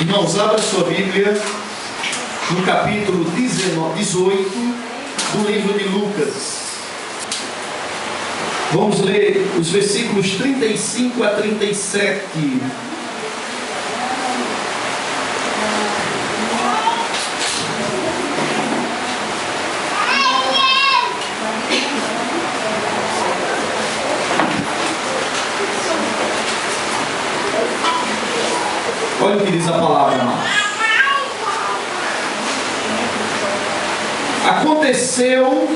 Irmãos, abra sua Bíblia no capítulo 18 do livro de Lucas. Vamos ler os versículos 35 a 37. Olha o que diz a palavra, irmão. Aconteceu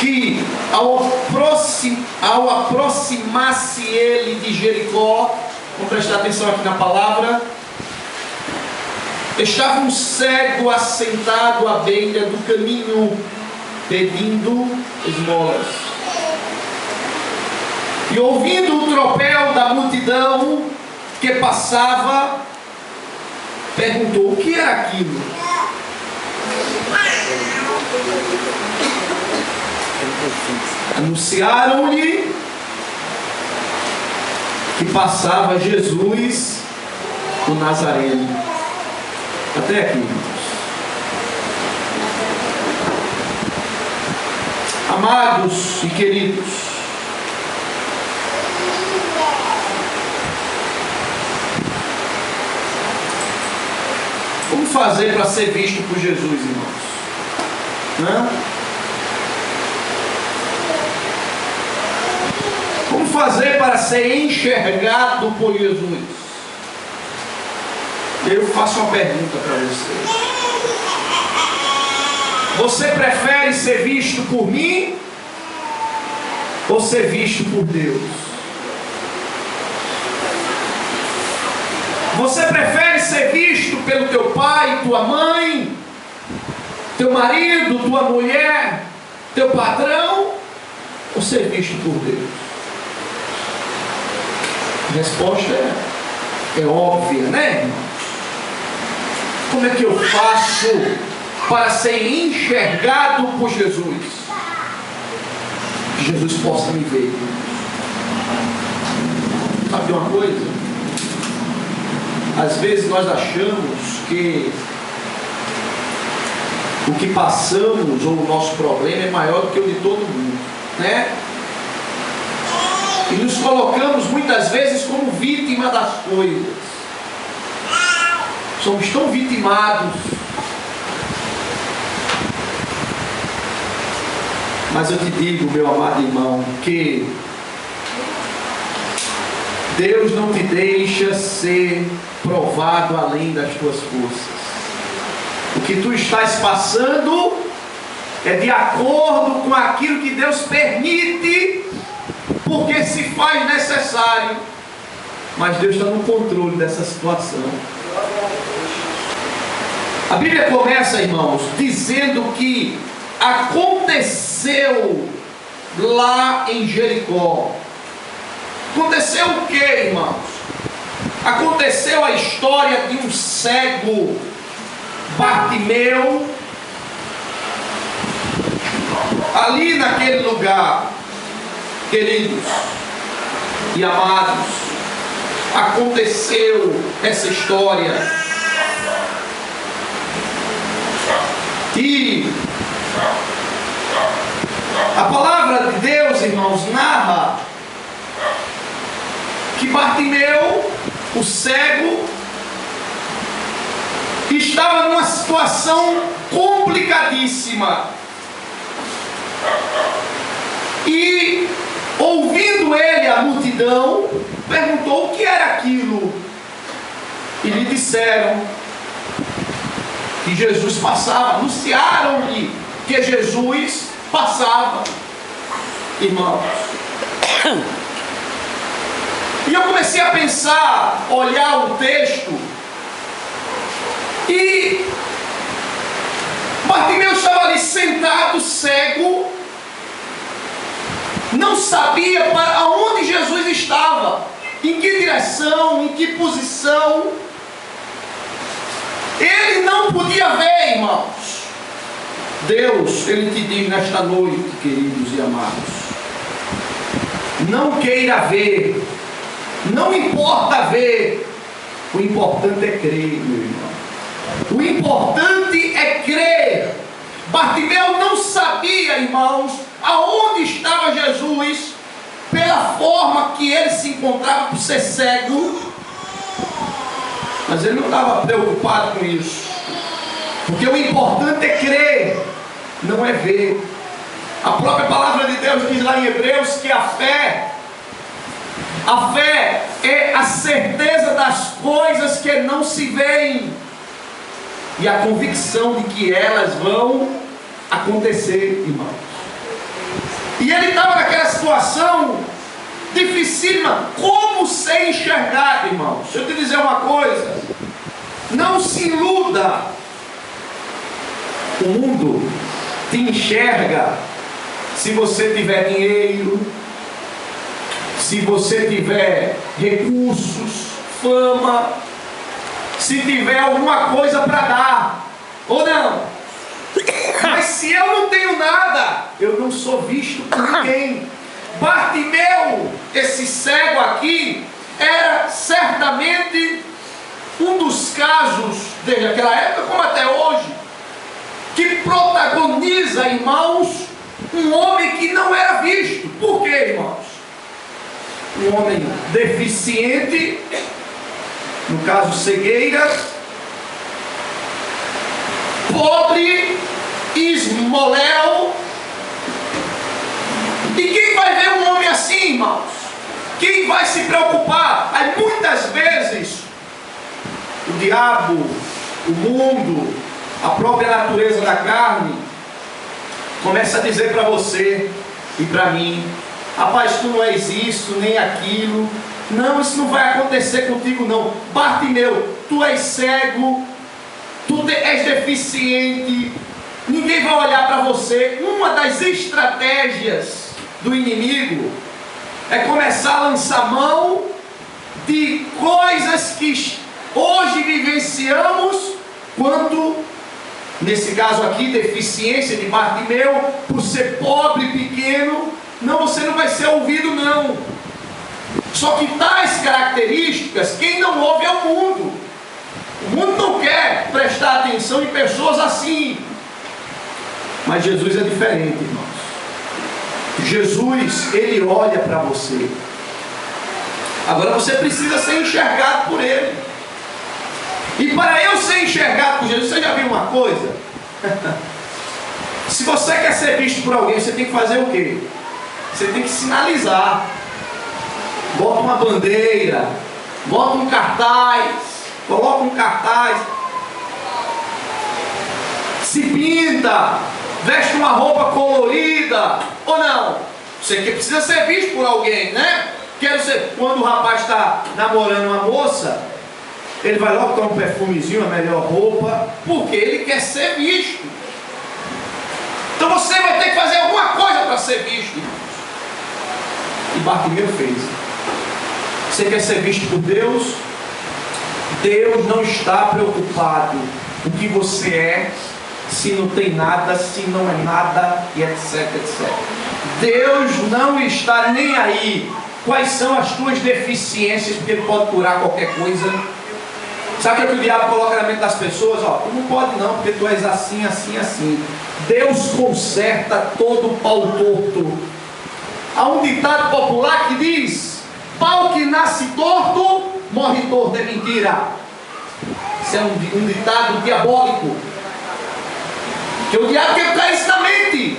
que ao aproximar-se ele de Jericó, vamos prestar atenção aqui na palavra, estava um cego assentado à beira do caminho, pedindo esmolas. E ouvindo o tropel da multidão que passava, perguntou: o que era aquilo? Anunciaram-lhe que passava Jesus, o Nazareno. Até aqui, irmãos. Amados e queridos, como fazer para ser visto por Jesus, irmãos? Como fazer para ser enxergado por Jesus? Eu faço uma pergunta para você. Você prefere ser visto por mim ou ser visto por Deus? Você prefere ser visto pelo teu pai, tua mãe, teu marido, tua mulher, teu patrão, ou ser visto por Deus? A resposta é óbvia, né, irmão? Como é que eu faço para ser enxergado por Jesus? Que Jesus possa me ver. Sabe uma coisa? Às vezes nós achamos que o que passamos ou o nosso problema é maior do que o de todo mundo, né? E nos colocamos muitas vezes como vítima das coisas. Somos tão vitimados. Mas eu te digo, meu amado irmão, que Deus não te deixa ser provado além das tuas forças. O que tu estás passando é de acordo com aquilo que Deus permite, porque se faz necessário. Mas Deus está no controle dessa situação. A Bíblia começa, irmãos, dizendo que aconteceu lá em Jericó. Aconteceu o que, irmãos? Aconteceu a história de um cego, Bartimeu, ali naquele lugar, queridos e amados. Aconteceu essa história. E a palavra de Deus, irmãos, narra que Bartimeu, o cego, estava numa situação complicadíssima. E, ouvindo ele a multidão, perguntou o que era aquilo. E lhe disseram que Jesus passava. Anunciaram-lhe que Jesus passava, irmãos. E eu comecei a pensar, olhar o texto, e Bartimeu estava ali sentado, cego, não sabia para onde Jesus estava, em que direção, em que posição. Ele não podia ver, irmãos. Deus, Ele te diz nesta noite, queridos e amados, não queira ver, não importa ver, O importante é crer, meu irmão. O importante é crer. Bartimeu não sabia, irmãos, aonde estava Jesus, pela forma que ele se encontrava por ser cego. Mas ele não estava preocupado com isso, porque o importante é crer, não é ver. A própria palavra de Deus diz lá em Hebreus que a fé é a certeza das coisas que não se veem e a convicção de que elas vão acontecer, irmãos. E ele estava naquela situação dificílima. Como ser enxergado, irmãos? Deixa eu te dizer uma coisa: não se iluda. O mundo te enxerga se você tiver dinheiro, se você tiver recursos, fama, se tiver alguma coisa para dar, ou não. Mas se eu não tenho nada, eu não sou visto por ninguém. Bartimeu, esse cego aqui, era certamente um dos casos, desde aquela época como até hoje, que protagoniza, irmãos, um homem que não era visto. Por quê, irmãos? Um homem deficiente, no caso cegueira, pobre, esmoléu. E quem vai ver um homem assim, irmãos? Quem vai se preocupar? Aí muitas vezes o diabo, o mundo, a própria natureza da carne começa a dizer para você e para mim: rapaz, tu não és isso, nem aquilo. Não, isso não vai acontecer contigo não. Bartimeu, tu és cego, tu és deficiente, ninguém vai olhar para você. Uma das estratégias do inimigo é começar a lançar mão de coisas que hoje vivenciamos, quanto, nesse caso aqui, deficiência de Bartimeu, por ser pobre e pequeno. Não, você não vai ser ouvido não. Só que tais características, quem não ouve é o mundo. O mundo não quer prestar atenção em pessoas assim. Mas Jesus é diferente, irmãos. Jesus, Ele olha para você. Agora você precisa ser enxergado por Ele. E para eu ser enxergado por Jesus, você já viu uma coisa? Se você quer ser visto por alguém, você tem que fazer o quê? Você tem que sinalizar. Bota uma bandeira, bota um cartaz, coloca um cartaz, se pinta, veste uma roupa colorida, ou não? Você que precisa ser visto por alguém, né? Quando o rapaz está namorando uma moça, ele vai logo tomar um perfumezinho, a melhor roupa, porque ele quer ser visto. Então você vai ter que fazer alguma coisa para ser visto, irmãos. E Bartimeu fez. Você quer ser visto por Deus? Deus não está preocupado com o que você é, se não tem nada, se não é nada, e etc, etc. Deus não está nem aí quais são as tuas deficiências, porque Ele pode curar qualquer coisa. Sabe o que o diabo coloca na mente das pessoas? Ó, tu não pode não, porque tu és assim, assim, assim. Deus conserta todo pau torto. Há um ditado popular que diz: pau que nasce torto, morre torto. É mentira. Isso é um ditado diabólico, que o diabo quer botar isso na mente.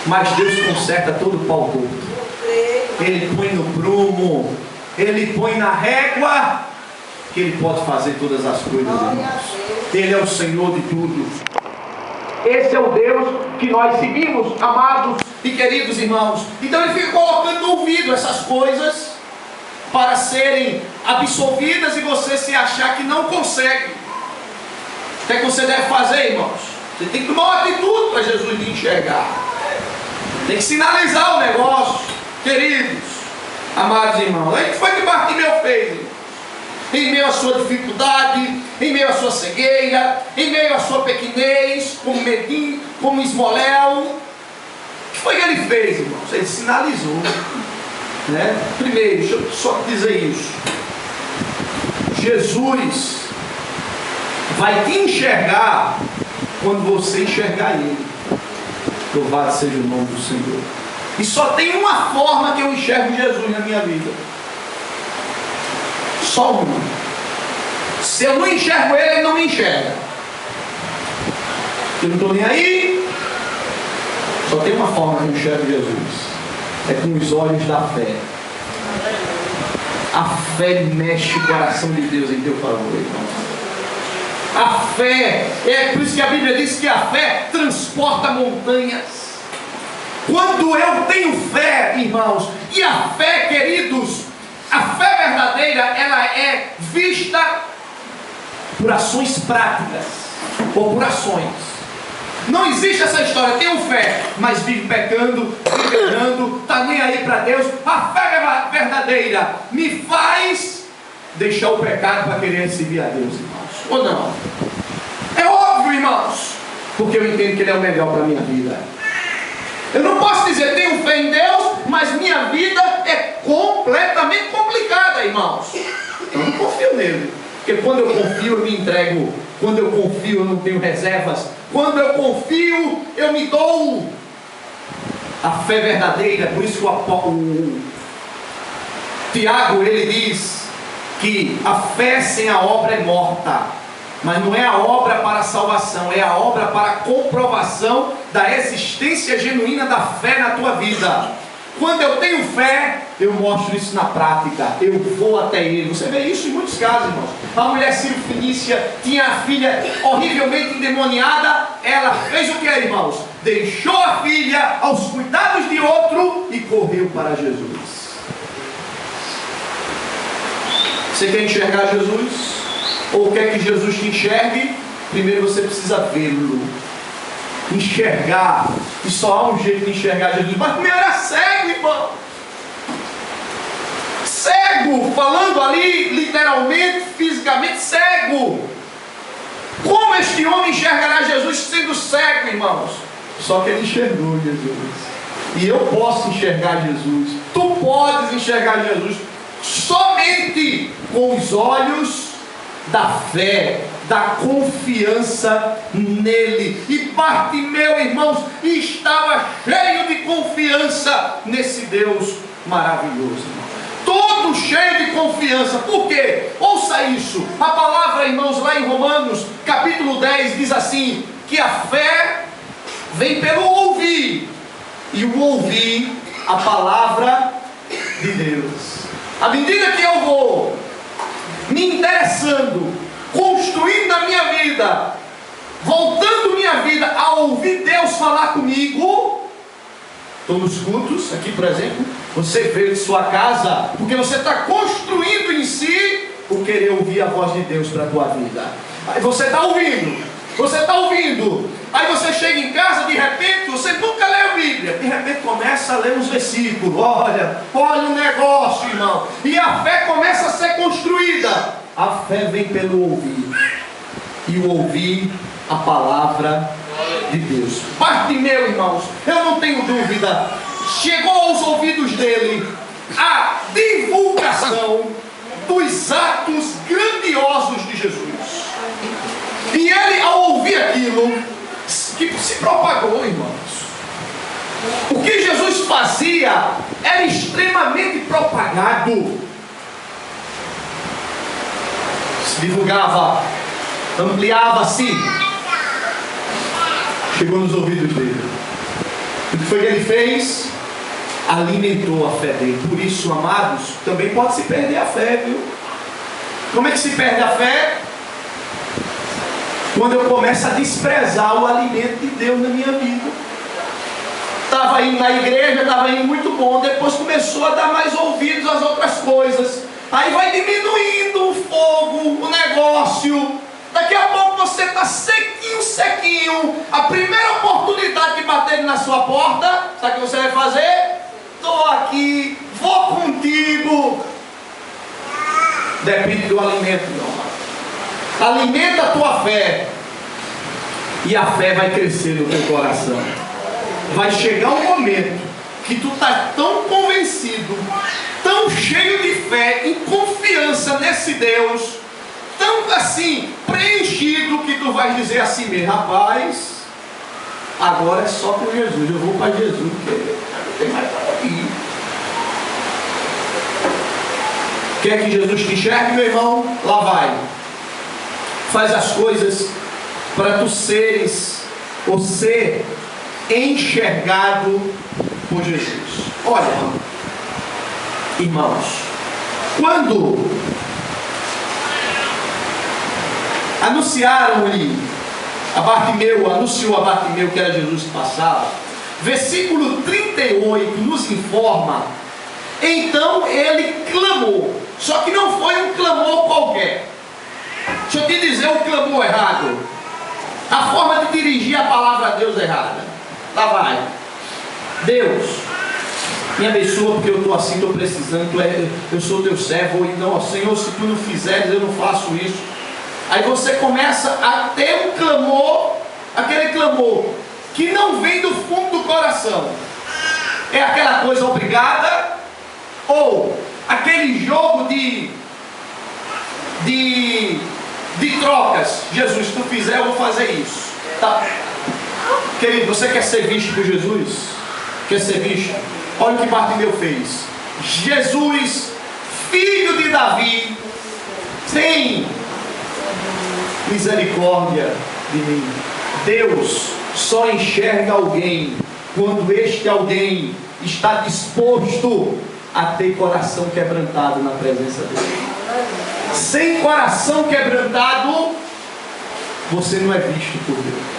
Mas Deus conserta todo pau torto. Ele põe no prumo, Ele põe na régua, que Ele pode fazer todas as coisas, irmãos. Ele é o Senhor de tudo. Esse é o Deus que nós seguimos, amados e queridos irmãos. Então Ele fica colocando no ouvido essas coisas para serem absorvidas e você se achar que não consegue. O que é que você deve fazer, irmãos? Você tem que tomar uma atitude para Jesus lhe enxergar. Tem que sinalizar o negócio, queridos, amados irmãos. Aí o que foi que Bartimeu fez, irmãos? Em meio à sua dificuldade, em meio à sua cegueira, em meio à sua pequenez, como medinho, como esmoléu, o que foi que ele fez, irmãos? Ele sinalizou, né? Primeiro, deixa eu só dizer isso. Jesus vai te enxergar quando você enxergar Ele. Louvado seja o nome do Senhor. E só tem uma forma que eu enxergo Jesus na minha vida. Só uma. Se eu não enxergo Ele, Ele não me enxerga. Eu não estou nem aí. Só tem uma forma que eu enxergo Jesus. É com os olhos da fé. A fé mexe o coração de Deus em teu favor, irmão. A fé, é por isso que a Bíblia diz que a fé transporta montanhas. Quando eu tenho fé, irmãos, e a fé, queridos, a fé verdadeira, ela é vista por ações práticas, ou por ações. Não existe essa história, tenho fé, mas vive pecando, vive errando, está nem aí para Deus. A fé verdadeira me faz deixar o pecado para querer servir a Deus, irmãos. Ou não? É óbvio, irmãos, porque eu entendo que Ele é o melhor para a minha vida. Eu não posso dizer tenho fé em Deus, mas minha vida é completamente complicada, irmãos. Eu não confio nele, porque quando eu confio eu me entrego. Quando eu confio eu não tenho reservas. Quando eu confio eu me dou. A fé verdadeira, por isso que o Tiago ele diz que a fé sem a obra é morta. Mas não é a obra para a salvação, é a obra para a comprovação da existência genuína da fé na tua vida. Quando eu tenho fé, eu mostro isso na prática. Eu vou até Ele. Você vê isso em muitos casos, irmãos. A mulher Sírio-Fenícia tinha a filha horrivelmente endemoniada. Ela fez o que, irmãos? Deixou a filha aos cuidados de outro e correu para Jesus. Você quer enxergar Jesus? Ou quer que Jesus te enxergue? Primeiro você precisa vê-lo. Enxergar. E só há um jeito de enxergar Jesus. Mas primeiro era cego, irmão. Cego. Falando ali, literalmente, fisicamente, cego. Como este homem enxergará Jesus sendo cego, irmãos? Só que ele enxergou Jesus. E eu posso enxergar Jesus. Tu podes enxergar Jesus somente com os olhos da fé, da confiança nele. E Bartimeu, irmãos, estava cheio de confiança nesse Deus maravilhoso. Todo cheio de confiança. Por quê? Ouça isso. A palavra, irmãos, lá em Romanos, capítulo 10, diz assim, que a fé vem pelo ouvir, e o ouvir a palavra de Deus. À medida que eu vou me interessando, construindo na minha vida, voltando minha vida a ouvir Deus falar comigo. Estou nos cultos, aqui por exemplo, você veio de sua casa, porque você está construindo em si o querer ouvir a voz de Deus para a tua vida. Aí você está ouvindo, aí você chega em casa, de repente, você nunca leu a Bíblia, de repente começa a ler uns versículos, olha o negócio, irmão, e a fé começa a ser construída. A fé vem pelo ouvir, e o ouvir a palavra de Deus. Bartimeu, irmãos, eu não tenho dúvida, chegou aos ouvidos dele a divulgação dos atos grandiosos de Jesus. E ele, ao ouvir aquilo, que se propagou, irmãos. O que Jesus fazia era extremamente propagado. Se divulgava, ampliava-se. Chegou nos ouvidos dele. O que foi que ele fez? Alimentou a fé dele. Por isso, amados, também pode se perder a fé, viu? Como é que se perde a fé? Quando eu começo a desprezar o alimento de Deus na minha vida. Estava indo na igreja, estava indo muito bom, depois começou a dar mais ouvidos às outras coisas. Aí vai diminuindo o fogo, o negócio. Daqui a pouco você está sequinho. A primeira oportunidade de bater na sua porta, sabe o que você vai fazer? Estou aqui, vou contigo. Depende do alimento, meu amado. Alimenta a tua fé, e a fé vai crescer no teu coração. Vai chegar um momento que tu está tão convencido, tão cheio de fé, em confiança nesse Deus, tanto assim preenchido que tu vais dizer assim mesmo: rapaz, agora é só com Jesus, eu vou para Jesus, porque não tem mais para ir. Quer que Jesus te enxergue, meu irmão? Lá vai. Faz as coisas para tu seres ou ser enxergado por Jesus. Olha, irmãos, quando anunciaram-lhe a Bartimeu, anunciou a Bartimeu que era Jesus que passava, versículo 38 nos informa: então ele clamou. Só que não foi um clamor qualquer. Deixa eu te dizer o clamor errado, a forma de dirigir a palavra a Deus errada. Lá vai: Deus, me abençoa porque eu estou assim, estou precisando, eu sou teu servo, e não, Senhor, se tu não fizeres, eu não faço isso. Aí você começa a ter um clamor, aquele clamor que não vem do fundo do coração. É aquela coisa obrigada, ou aquele jogo de trocas. Jesus, se tu fizer, eu vou fazer isso. Tá. Querido, você quer ser visto por Jesus? Quer ser visto? Olha o que Bartimeu fez. Jesus, filho de Davi, tem misericórdia de mim. Deus só enxerga alguém quando este alguém está disposto a ter coração quebrantado na presença dele. Sem coração quebrantado, você não é visto por Deus.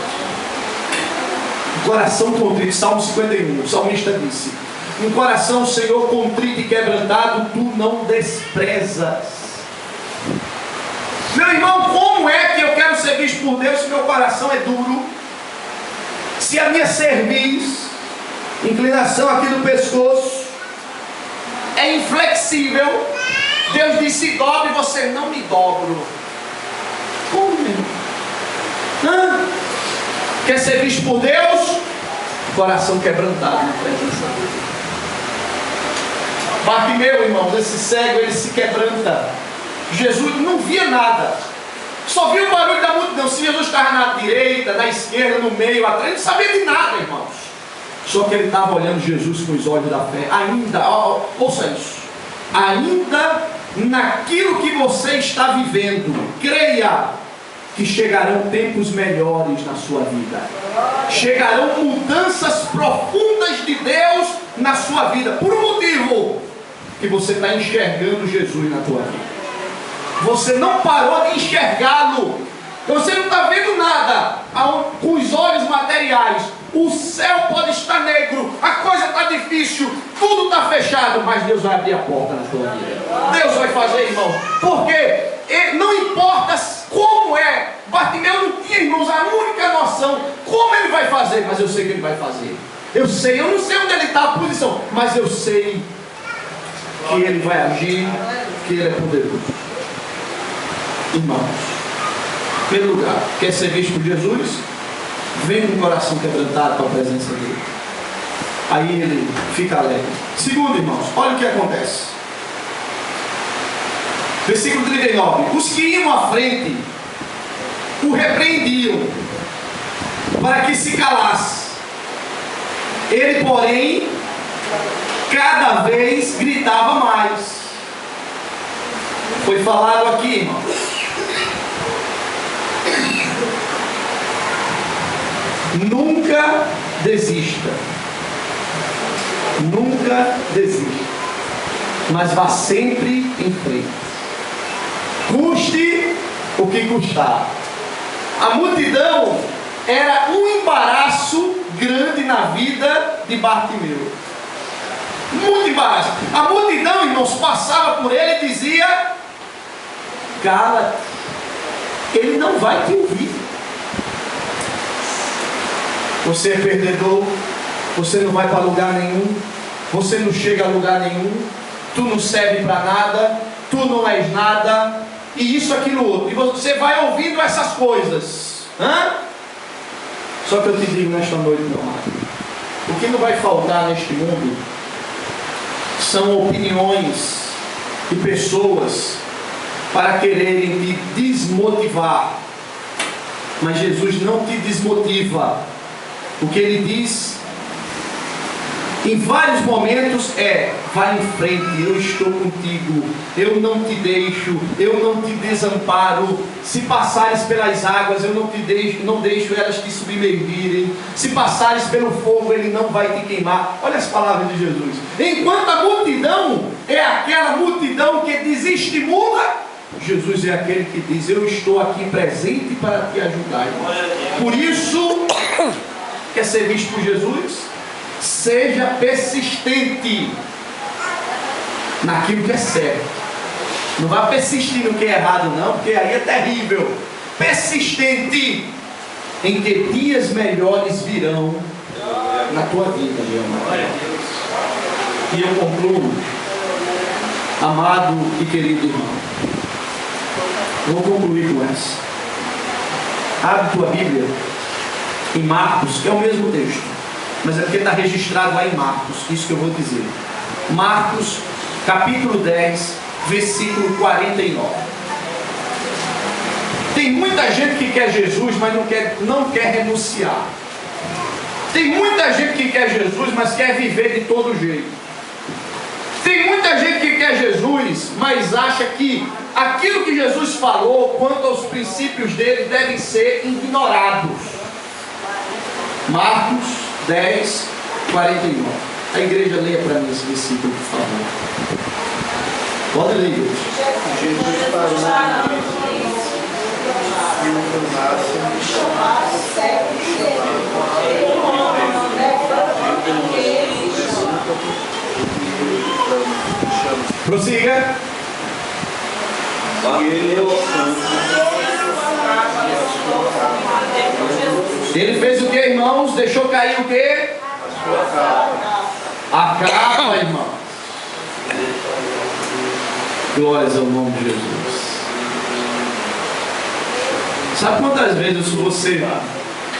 Coração contrito, Salmo 51, o salmista disse: um coração, Senhor, contrito e quebrantado, tu não desprezas. Meu irmão, como é que eu quero ser visto por Deus se meu coração é duro? Se a minha cerviz, inclinação aqui do pescoço, é inflexível? Deus disse: dobre, você não me dobro. Como, meu? Quer ser visto por Deus? Coração quebrantado na presença dele. Bartimeu, irmãos, esse cego, ele se quebranta. Jesus não via nada, só via o barulho da multidão. Se Jesus estava na direita, na esquerda, no meio, atrás, ele não sabia de nada, irmãos. Só que ele estava olhando Jesus com os olhos da fé. Ainda, ouça isso, ainda naquilo que você está vivendo, creia que chegarão tempos melhores na sua vida. Chegarão mudanças profundas de Deus na sua vida, por um motivo: que você está enxergando Jesus na tua vida. Você não parou de enxergá-lo. Você não está vendo nada com os olhos materiais. O céu pode estar negro, a coisa está difícil, tudo está fechado, mas Deus vai abrir a porta na tua vida. Deus vai fazer, irmão. Porque não importa como é. Bartimeu não tinha, irmãos, a única noção como ele vai fazer, mas eu sei que ele vai fazer. Eu não sei onde ele está, a posição, mas eu sei que ele vai agir, que ele é poderoso. Irmãos, em primeiro lugar, quer ser visto por Jesus? Vem com o coração quebrantado para a presença dele. Aí ele fica alegre. Segundo, irmãos, olha o que acontece. Versículo 39. Os que iam à frente o repreendiam para que se calasse. Ele, porém, cada vez gritava mais. Foi falado aqui, irmãos. Nunca desista. Nunca desista. Mas vá sempre em frente. Custe o que custar. A multidão era um embaraço grande na vida de Bartimeu. Muito embaraço. A multidão, irmãos, passava por ele e dizia: cala, ele não vai te ouvir. Você é perdedor, você não vai para lugar nenhum, você não chega a lugar nenhum, tu não serve para nada, tu não és nada, e isso, aquilo, outro. E você vai ouvindo essas coisas. Só que eu te digo nesta noite, meu amado, o que não vai faltar neste mundo são opiniões de pessoas para quererem te desmotivar. Mas Jesus não te desmotiva. O que Ele diz em vários momentos vai em frente, eu estou contigo, eu não te deixo, eu não te desamparo. Se passares pelas águas, eu não deixo elas te submergirem. Se passares pelo fogo, Ele não vai te queimar. Olha as palavras de Jesus. Enquanto a multidão é aquela multidão que desestimula, Jesus é aquele que diz: eu estou aqui presente para te ajudar. Por isso, quer ser visto por Jesus? Seja persistente naquilo que é certo. Não vá persistir no que é errado não, porque aí é terrível. Persistente em que dias melhores virão na tua vida, meu amado. E eu concluo, amado e querido irmão. Vou concluir com essa. Abre tua Bíblia em Marcos, que é o mesmo texto, mas é porque está registrado lá em Marcos, isso que eu vou dizer. Marcos, capítulo 10, versículo 49. Tem muita gente que quer Jesus, mas não quer renunciar. Tem muita gente que quer Jesus, mas quer viver de todo jeito. Tem muita gente que quer Jesus, mas acha que aquilo que Jesus falou quanto aos princípios dele devem ser ignorados. Marcos 10, 49. A igreja leia para mim esse versículo, por favor. Pode ler, igreja. Jesus parou Prossiga. Ele fez o que, irmãos? Deixou cair o que? A capa, irmão. Glórias ao nome de Jesus. Sabe quantas vezes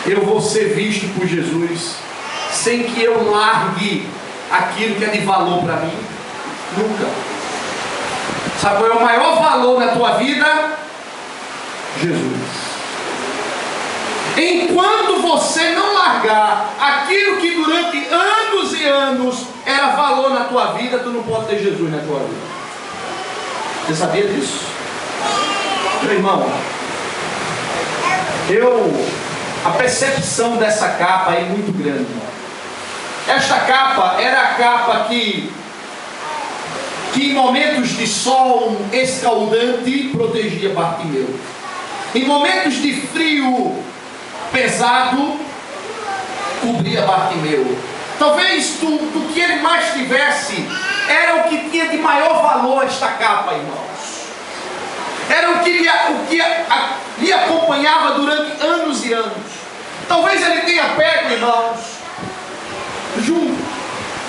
eu vou ser visto por Jesus sem que eu largue aquilo que é de valor para mim? Nunca. Sabe qual é o maior valor na tua vida? Jesus. Enquanto você não largar aquilo que durante anos e anos era valor na tua vida, tu não pode ter Jesus na tua vida. Você sabia disso? Meu irmão, a percepção dessa capa é muito grande. Esta capa era a capa que em momentos de sol escaldante protegia Bartimeu. Em momentos de frio pesado, cobria Bartimeu. Talvez do que ele mais tivesse, era o que tinha de maior valor esta capa, irmãos. Era o que lhe acompanhava durante anos e anos. Talvez ele tenha pego, irmãos,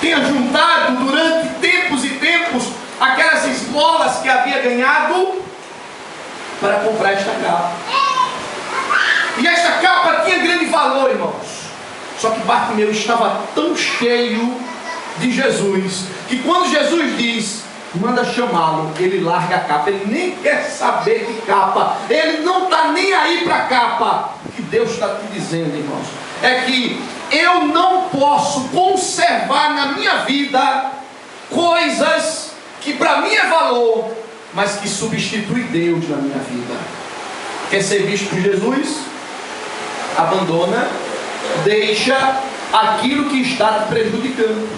tenha juntado durante tempos e tempos aquelas esmolas que havia ganhado para comprar esta capa. E esta capa tinha grande valor, irmãos. Só que Bartimeu estava tão cheio de Jesus, que quando Jesus diz, manda chamá-lo, ele larga a capa. Ele nem quer saber de capa. Ele não está nem aí para a capa. O que Deus está te dizendo, irmãos, é que eu não posso conservar na minha vida coisas que para mim é valor, mas que substitui Deus na minha vida. Quer ser visto por Jesus? Abandona, deixa aquilo que está te prejudicando,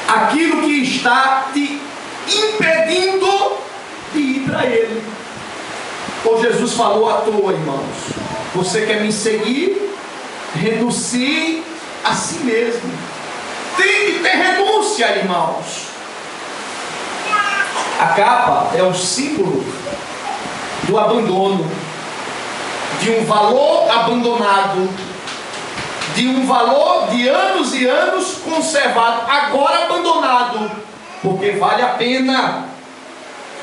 aquilo que está te impedindo de ir para Ele. Ou Jesus falou à toa, irmãos? Você quer me seguir? Renuncie a si mesmo. Tem que ter renúncia, irmãos. A capa é o símbolo do abandono, de um valor abandonado, de um valor de anos e anos conservado, agora abandonado, porque vale a pena,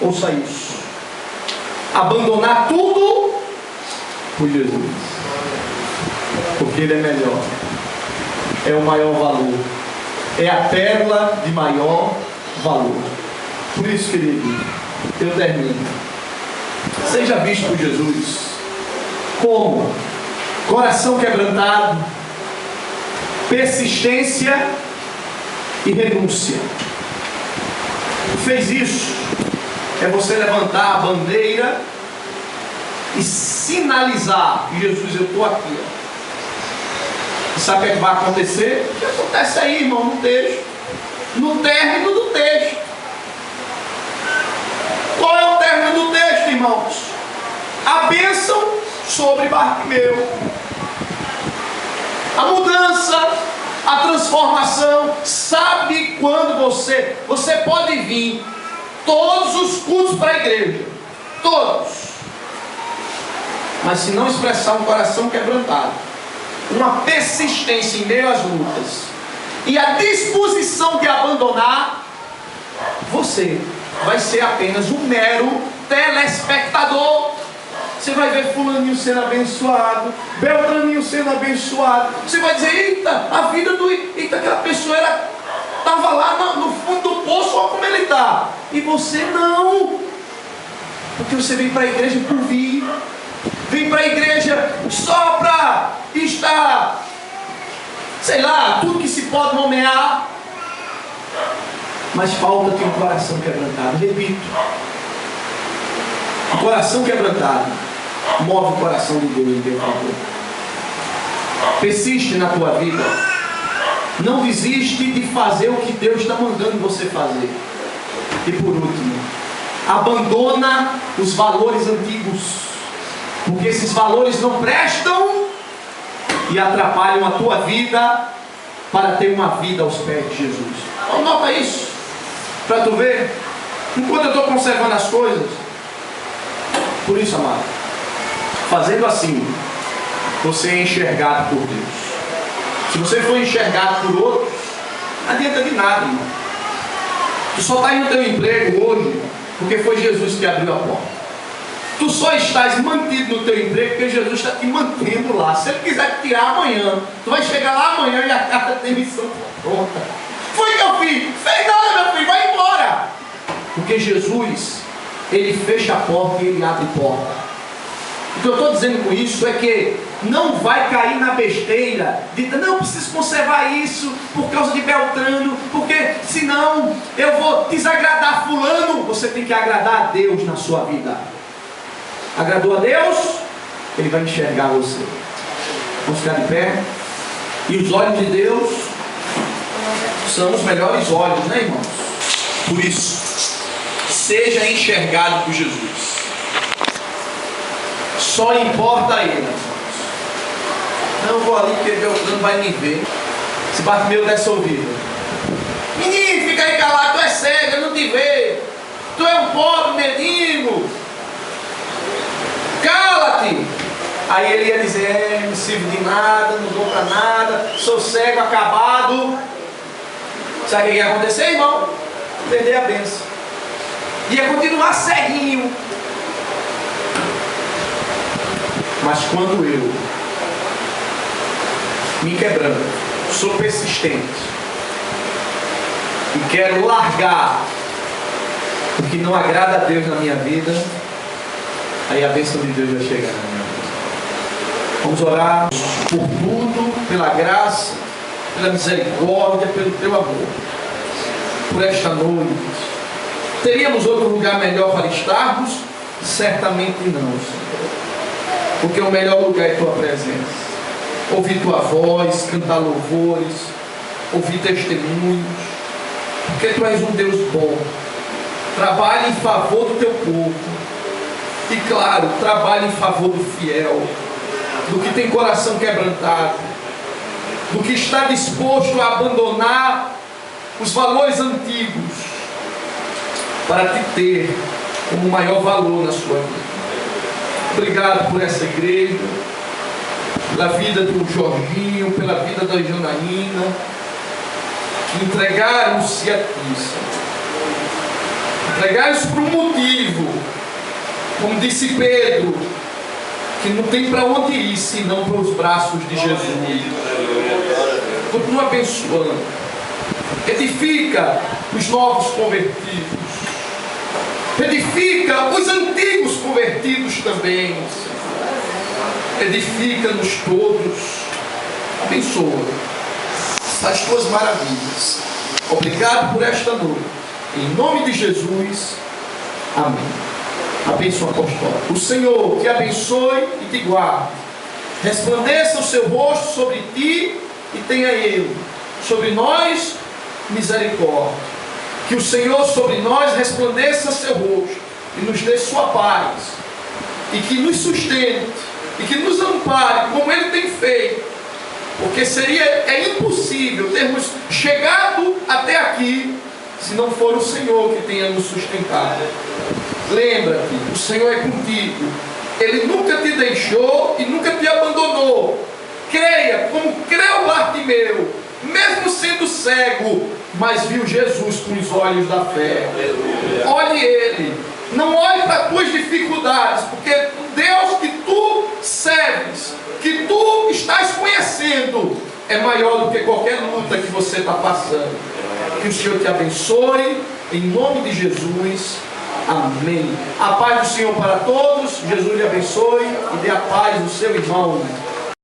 ouça isso, abandonar tudo por Jesus, porque Ele é melhor, é o maior valor, é a pérola de maior valor. Por isso, querido, eu termino. seja visto por Jesus como coração quebrantado, persistência e renúncia. Fez isso, é você levantar a bandeira e sinalizar: Jesus, eu estou aqui. E sabe o que vai acontecer? O que acontece aí, irmão, no texto, no término do texto. Qual é o término do texto, irmãos? A bênção sobre Bartimeu, a mudança, a transformação. Sabe quando você pode vir todos os cultos para a igreja, todos, mas se não expressar um coração quebrantado, uma persistência em meio às lutas e a disposição de abandonar, você vai ser apenas um mero telespectador. Você vai ver fulaninho sendo abençoado, Beltraninho sendo abençoado. Você vai dizer: eita, a vida aquela pessoa estava lá no fundo do poço, olha como ele está. E você não, porque você vem para a igreja por vir, vem para a igreja só para estar, sei lá, tudo que se pode nomear, mas falta-te um coração quebrantado. Repito, o coração quebrantado move o coração de Deus em teu favor. Persiste na tua vida. Não desiste de fazer o que Deus está mandando você fazer. E por último, abandona os valores antigos, porque esses valores não prestam e atrapalham a tua vida para ter uma vida aos pés de Jesus. Então, nota isso, para tu ver. Enquanto eu estou conservando as coisas, por isso, amado, fazendo assim, você é enxergado por Deus. Se você for enxergado por outros, não adianta de nada, irmão. Tu só está indo no teu emprego hoje porque foi Jesus que abriu a porta. Tu só estás mantido no teu emprego porque Jesus está te mantendo lá. Se Ele quiser te tirar amanhã, tu vai chegar lá amanhã e a carta de demissão está pronta. Foi, meu filho? Fez nada, meu filho, vai embora. Porque Jesus, Ele fecha a porta e Ele abre a porta. O que eu estou dizendo com isso é que não vai cair na besteira de não, preciso conservar isso por causa de Beltrano, porque senão eu vou desagradar fulano. Você tem que agradar a Deus na sua vida. Agradou a Deus, Ele vai enxergar você. Vamos ficar de pé. E os olhos de Deus são os melhores olhos, né, irmãos? Por isso, seja enxergado por Jesus. Só importa a Ele, irmãos. Não vou ali porque Beltrano vai me ver. Se Bartimeu desse ouvido: menino, fica aí calado, tu é cego, eu não te vejo. Tu é um pobre menino, cala-te. Aí ele ia dizer: não sirvo de nada, não dou para nada, sou cego, acabado. Sabe o que ia acontecer, irmão? Perder a bênção. Ia continuar ceguinho. Mas quando eu me quebranto, sou persistente e quero largar o que não agrada a Deus na minha vida, aí a bênção de Deus vai chegar na minha vida. Vamos orar por tudo, pela graça, pela misericórdia, pelo teu amor, por esta noite. Teríamos outro lugar melhor para estarmos? Certamente não, Senhor, porque o melhor lugar é tua presença. Ouvir tua voz, cantar louvores, ouvir testemunhos, porque tu és um Deus bom. Trabalha em favor do teu povo e, claro, trabalha em favor do fiel, do que tem coração quebrantado, do que está disposto a abandonar os valores antigos para te ter como maior valor na sua vida. Obrigado por essa igreja, pela vida do Jorginho, pela vida da Janaína, que entregaram-se a ti, entregaram-se por um motivo, como disse Pedro, que não tem para onde ir senão para os braços de Jesus. Continua abençoando, edifica os novos convertidos, Edifica os antigos convertidos também. Edifica-nos todos. Abençoa as tuas maravilhas. Obrigado por esta noite. Em nome de Jesus. Amém. A bênção apostólica. O Senhor te abençoe e te guarde. Resplandeça o seu rosto sobre ti e tenha Ele sobre nós misericórdia. Que o Senhor sobre nós resplandeça seu rosto e nos dê sua paz. E que nos sustente e que nos ampare como Ele tem feito. Porque é impossível termos chegado até aqui se não for o Senhor que tenha nos sustentado. Lembra-te, o Senhor é contigo. Ele nunca te deixou e nunca te abandonou. Creia, como creu Bartimeu, mesmo sendo cego, mas viu Jesus com os olhos da fé. Olhe Ele. Não olhe para as tuas dificuldades, porque o Deus que tu serves, que tu estás conhecendo, é maior do que qualquer luta que você está passando. Que o Senhor te abençoe, em nome de Jesus. Amém. A paz do Senhor para todos. Jesus lhe abençoe e dê a paz do seu irmão.